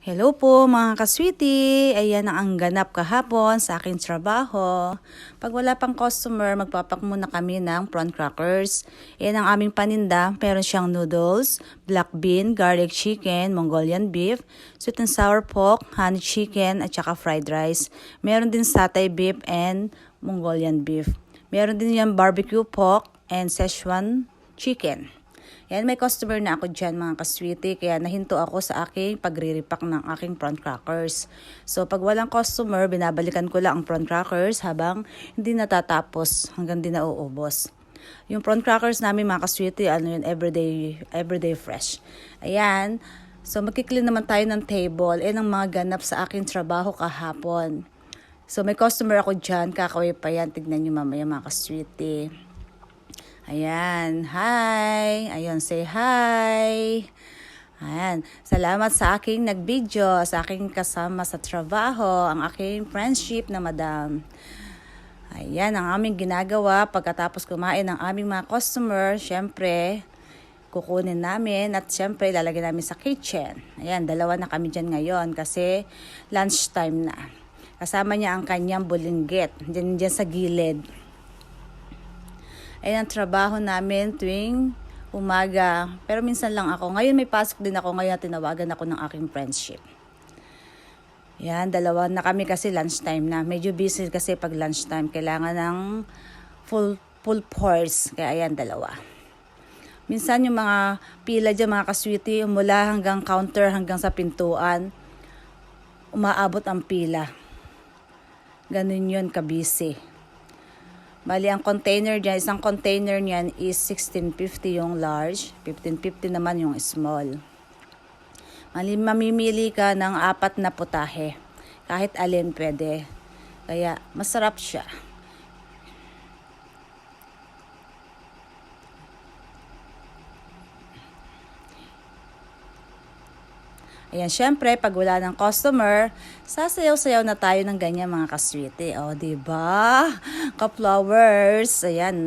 Hello po mga kaswiti! Ayan ang ganap kahapon sa aking trabaho. Pag wala pang customer, magpapak muna kami ng prawn crackers. Ayan ang aming paninda. Meron siyang noodles, black bean, garlic chicken, Mongolian beef, sweet and sour pork, honey chicken, at saka fried rice. Meron din satay beef and Mongolian beef. Meron din yung barbecue pork and Szechuan chicken. Yan, may customer na ako dyan mga kaswiti, kaya nahinto ako sa aking pagre-repack ng aking prawn crackers. So pag walang customer, binabalikan ko lang ang prawn crackers habang hindi natatapos, hanggang di nauubos. Yung prawn crackers namin mga kaswiti, ano yun, everyday fresh. Ayan, so magkiklean naman tayo ng table. Yan ang mga ganap sa aking trabaho kahapon. So may customer ako dyan, kakaway pa yan, tignan nyo mamaya mga kaswiti. Ayan, hi! Ayun, say hi! Ayan, salamat sa aking nag-video, sa aking kasama sa trabaho, ang aking friendship na madam. Ayan, ang aming ginagawa pagkatapos kumain ng aming mga customer, syempre, kukunin namin at syempre ilalagay namin sa kitchen. Ayan, dalawa na kami dyan ngayon kasi lunchtime na. Kasama niya ang kanyang bulinggit, dyan sa gilid. Ayan ang trabaho namin tuwing umaga. Pero minsan lang ako. Ngayon may pasok din ako. Ngayon tinawagan ako ng aking friendship. Ayan, dalawa na kami kasi lunchtime na. Medyo busy kasi pag lunchtime. Kailangan ng full force. Kaya ayan, dalawa. Minsan yung mga pila dyan, mga kaswiti, mula hanggang counter, hanggang sa pintuan, umaabot ang pila. Ganun yun, kabisi. Bali, ang container dyan, isang container niyan is 1650 yung large, 1550 naman yung small. Mamimili ka ng 4 na putahe. Kahit alin pwede. Kaya, masarap siya. Ayan, syempre, pag wala ng customer, sasayaw-sayaw na tayo ng ganyan mga kaswiti. O, diba? Ka-flowers. Ayan.